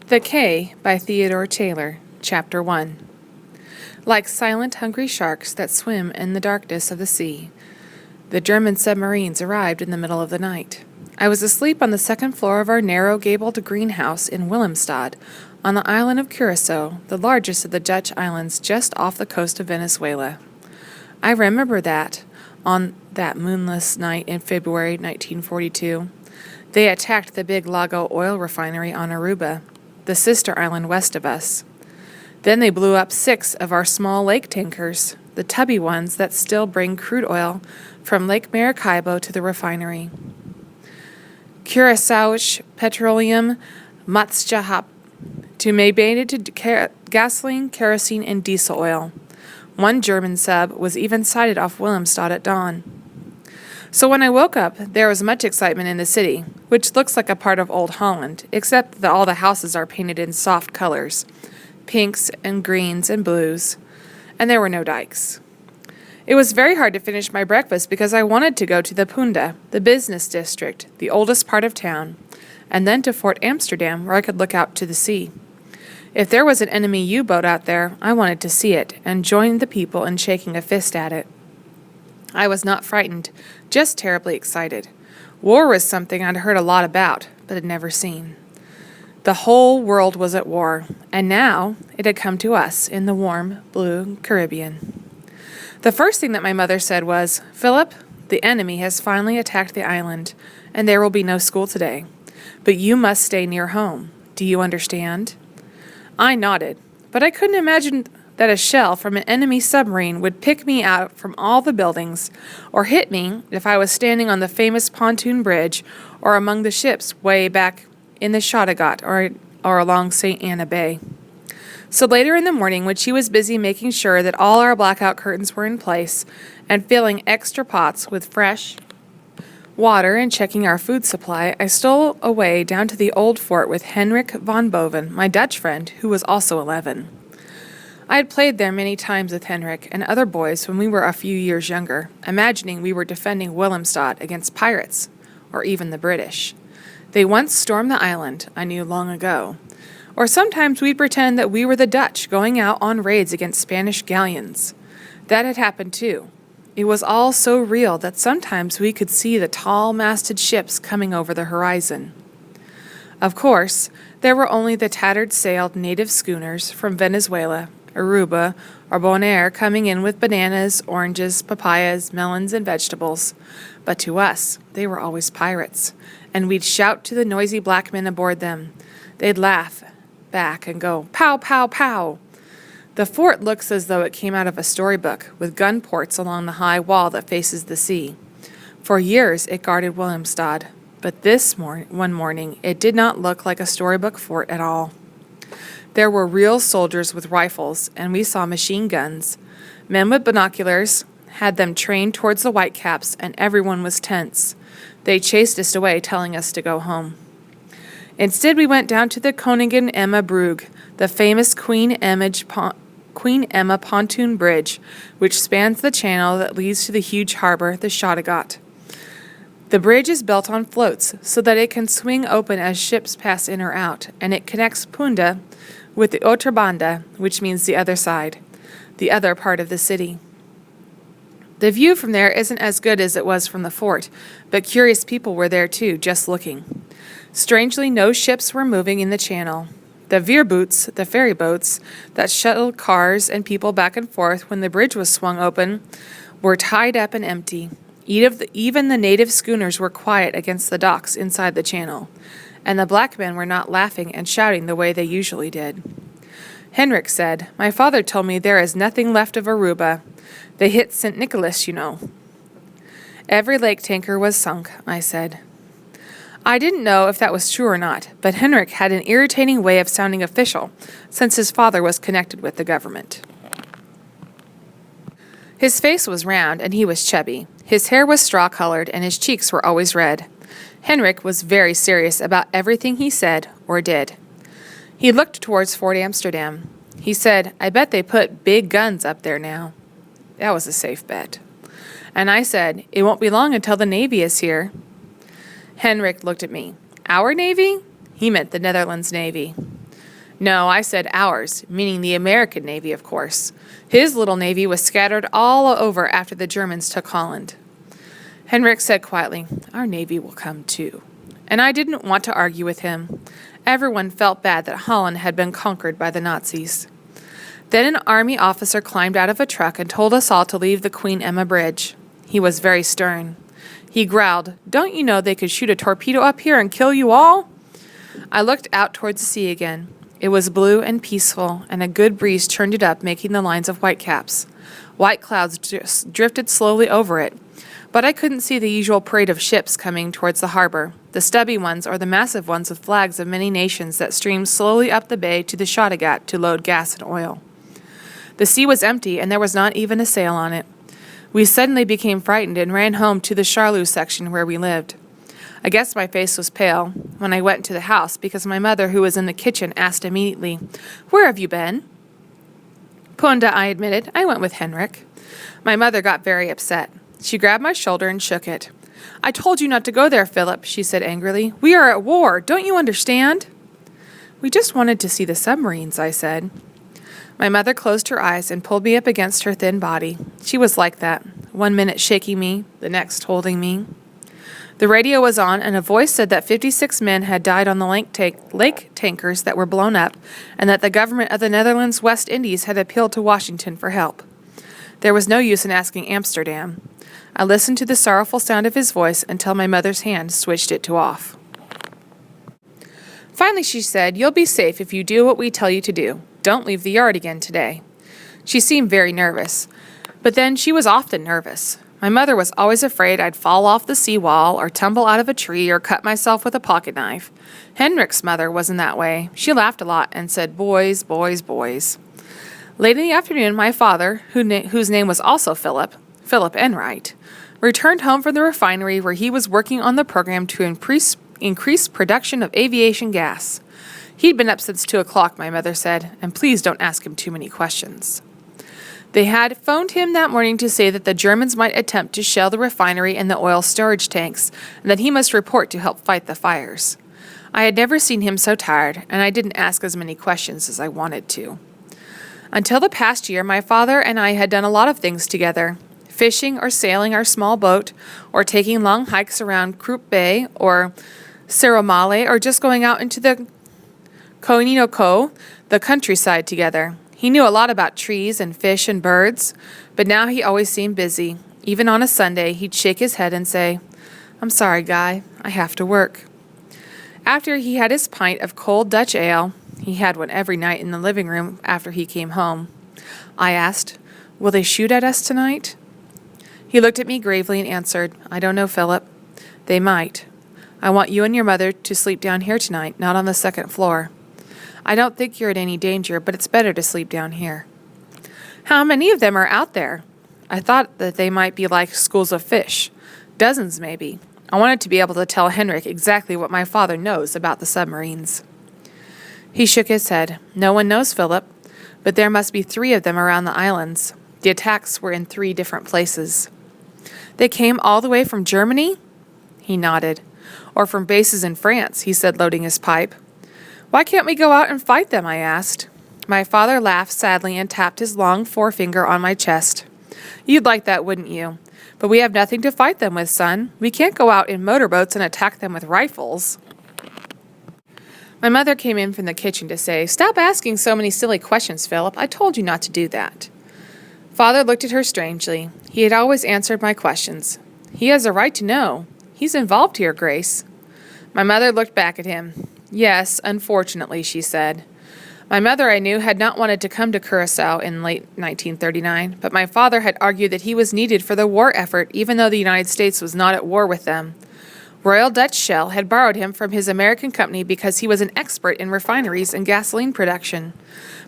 The Cay by Theodore Taylor, Chapter One. Like silent, hungry sharks that swim in the darkness of the sea, the German submarines arrived in the middle of the night. I was asleep on the second floor of our narrow gabled greenhouse in Willemstad, on the island of Curaçao, the largest of the Dutch islands just off the coast of Venezuela. I remember that, on that moonless night in February 1942, they attacked the big Lago oil refinery on Aruba, the sister island west of us. Then they blew up 6 of our small lake tankers, the tubby ones that still bring crude oil from Lake Maracaibo to the refinery. Curaçao's petroleum Matsjahap to Maybated to gasoline, kerosene, and diesel oil. One German sub was even sighted off Willemstad at dawn. So when I woke up, there was much excitement in the city, which looks like a part of Old Holland, except that all the houses are painted in soft colors, pinks and greens and blues, and there were no dikes. It was very hard to finish my breakfast because I wanted to go to the Punda, the business district, the oldest part of town, and then to Fort Amsterdam, where I could look out to the sea. If there was an enemy U-boat out there, I wanted to see it and join the people in shaking a fist at it. I was not frightened, just terribly excited. War was something I'd heard a lot about, but had never seen. The whole world was at war, and now it had come to us in the warm, blue Caribbean. The first thing that my mother said was, "Philip, the enemy has finally attacked the island, and there will be no school today. But you must stay near home. Do you understand?" I nodded, but I couldn't imagine that a shell from an enemy submarine would pick me out from all the buildings, or hit me if I was standing on the famous pontoon bridge, or among the ships way back in the Schottegat, or along St. Anna Bay. So later in the morning, when she was busy making sure that all our blackout curtains were in place, and filling extra pots with fresh water and checking our food supply, I stole away down to the old fort with Henrik von Boven, my Dutch friend, who was also 11. I had played there many times with Henrik and other boys when we were a few years younger, imagining we were defending Willemstad against pirates, or even the British. They once stormed the island, I knew long ago. Or sometimes we'd pretend that we were the Dutch going out on raids against Spanish galleons. That had happened too. It was all so real that sometimes we could see the tall-masted ships coming over the horizon. Of course, there were only the tattered-sailed native schooners from Venezuela, Aruba, or Bonaire coming in with bananas, oranges, papayas, melons, and vegetables. But to us, they were always pirates, and we'd shout to the noisy black men aboard them. They'd laugh back and go, "Pow, pow, pow!" The fort looks as though it came out of a storybook, with gun ports along the high wall that faces the sea. For years it guarded Willemstad, but one morning it did not look like a storybook fort at all. There were real soldiers with rifles, and we saw machine guns. Men with binoculars had them trained towards the Whitecaps, and everyone was tense. They chased us away, telling us to go home. Instead, we went down to the Koningin Emma Brug, the famous Queen Emma pontoon bridge, which spans the channel that leads to the huge harbor, the Schottegat. The bridge is built on floats so that it can swing open as ships pass in or out, and it connects Punda with the Oterbanda, which means the other side, the other part of the city. The view from there isn't as good as it was from the fort, but curious people were there too, just looking. Strangely, no ships were moving in the channel. The veerboots, the ferry boats that shuttled cars and people back and forth when the bridge was swung open, were tied up and empty. Even the native schooners were quiet against the docks inside the channel, and the black men were not laughing and shouting the way they usually did. Henrik said, "My father told me there is nothing left of Aruba. They hit St. Nicholas, you know." "Every lake tanker was sunk," I said. I didn't know if that was true or not, but Henrik had an irritating way of sounding official, since his father was connected with the government. His face was round, and he was chubby. His hair was straw-colored, and his cheeks were always red. Henrik was very serious about everything he said or did. He looked towards Fort Amsterdam. He said, "I bet they put big guns up there now." That was a safe bet. And I said, "It won't be long until the Navy is here." Henrik looked at me. "Our Navy?" He meant the Netherlands Navy. No, I said ours, meaning the American Navy, of course. His little navy was scattered all over after the Germans took Holland. Henrik said quietly, "Our navy will come too." And I didn't want to argue with him. Everyone felt bad that Holland had been conquered by the Nazis. Then an army officer climbed out of a truck and told us all to leave the Queen Emma Bridge. He was very stern. He growled, "Don't you know they could shoot a torpedo up here and kill you all?" I looked out towards the sea again. It was blue and peaceful, and a good breeze churned it up, making the lines of whitecaps. White clouds drifted slowly over it, but I couldn't see the usual parade of ships coming towards the harbor, the stubby ones or the massive ones with flags of many nations that streamed slowly up the bay to the Kattegat to load gas and oil. The sea was empty, and there was not even a sail on it. We suddenly became frightened and ran home to the Charlot section where we lived. I guess my face was pale when I went into the house because my mother, who was in the kitchen, asked immediately, "Where have you been?" "Punda," I admitted. "I went with Henrik." My mother got very upset. She grabbed my shoulder and shook it. "I told you not to go there, Philip," she said angrily. "We are at war. Don't you understand?" "We just wanted to see the submarines," I said. My mother closed her eyes and pulled me up against her thin body. She was like that, 1 minute shaking me, the next holding me. The radio was on, and a voice said that 56 men had died on the lake tankers that were blown up, and that the government of the Netherlands West Indies had appealed to Washington for help. There was no use in asking Amsterdam. I listened to the sorrowful sound of his voice until my mother's hand switched it to off. Finally, she said, "You'll be safe if you do what we tell you to do. Don't leave the yard again today." She seemed very nervous, but then she was often nervous. My mother was always afraid I'd fall off the seawall or tumble out of a tree or cut myself with a pocket knife. Henrik's mother wasn't that way. She laughed a lot and said, "Boys, boys, boys." Late in the afternoon, my father, whose name was also Philip Enright, returned home from the refinery where he was working on the program to increase production of aviation gas. He'd been up since 2 o'clock, my mother said, and please don't ask him too many questions. They had phoned him that morning to say that the Germans might attempt to shell the refinery and the oil storage tanks, and that he must report to help fight the fires. I had never seen him so tired, and I didn't ask as many questions as I wanted to. Until the past year, my father and I had done a lot of things together, fishing or sailing our small boat, or taking long hikes around Krupp Bay or Seromale, or just going out into the Koinino, the countryside together. He knew a lot about trees and fish and birds, but now he always seemed busy. Even on a Sunday, he'd shake his head and say, "I'm sorry, Guy, I have to work." After he had his pint of cold Dutch ale, he had one every night in the living room after he came home, I asked, "Will they shoot at us tonight?" He looked at me gravely and answered, "I don't know, Philip. They might. I want you and your mother to sleep down here tonight, not on the second floor. I don't think you're in any danger, but it's better to sleep down here." "How many of them are out there?" I thought that they might be like schools of fish. Dozens, maybe. I wanted to be able to tell Henrik exactly what my father knows about the submarines. He shook his head. "No one knows, Philip, but there must be 3 of them around the islands. The attacks were in 3 different places." "They came all the way from Germany?" He nodded. "Or from bases in France," he said, loading his pipe. "Why can't we go out and fight them?" I asked. My father laughed sadly and tapped his long forefinger on my chest. "You'd like that, wouldn't you? But we have nothing to fight them with, son. We can't go out in motorboats and attack them with rifles." My mother came in from the kitchen to say, "Stop asking so many silly questions, Philip. I told you not to do that." Father looked at her strangely. He had always answered my questions. "He has a right to know. He's involved here, Grace." My mother looked back at him. "Yes, unfortunately," she said. My mother, I knew, had not wanted to come to Curaçao in late 1939, but my father had argued that he was needed for the war effort even though the United States was not at war with them. Royal Dutch Shell had borrowed him from his American company because he was an expert in refineries and gasoline production.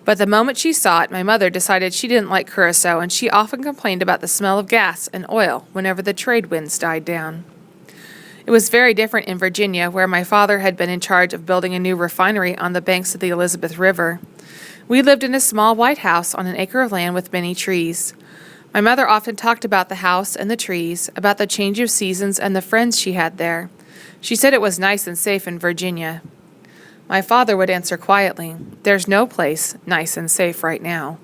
But the moment she saw it, my mother decided she didn't like Curaçao, and she often complained about the smell of gas and oil whenever the trade winds died down. It was very different in Virginia, where my father had been in charge of building a new refinery on the banks of the Elizabeth River. We lived in a small white house on an acre of land with many trees. My mother often talked about the house and the trees, about the change of seasons and the friends she had there. She said it was nice and safe in Virginia. My father would answer quietly, "There's no place nice and safe right now."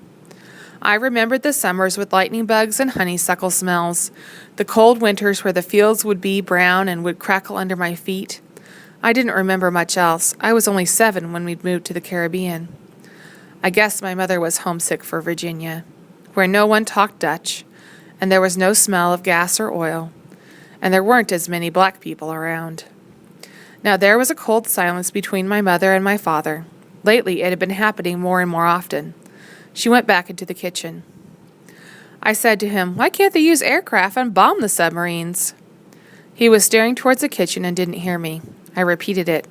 I remembered the summers with lightning bugs and honeysuckle smells, the cold winters where the fields would be brown and would crackle under my feet. I didn't remember much else. I was only 7 when we'd moved to the Caribbean. I guess my mother was homesick for Virginia, where no one talked Dutch, and there was no smell of gas or oil, and there weren't as many black people around. Now there was a cold silence between my mother and my father. Lately it had been happening more and more often. She went back into the kitchen. I said to him, "Why can't they use aircraft and bomb the submarines?" He was staring towards the kitchen and didn't hear me. I repeated it.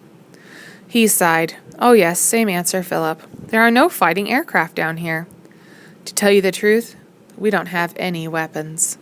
He sighed. "Oh yes, same answer, Philip. There are no fighting aircraft down here. To tell you the truth, we don't have any weapons."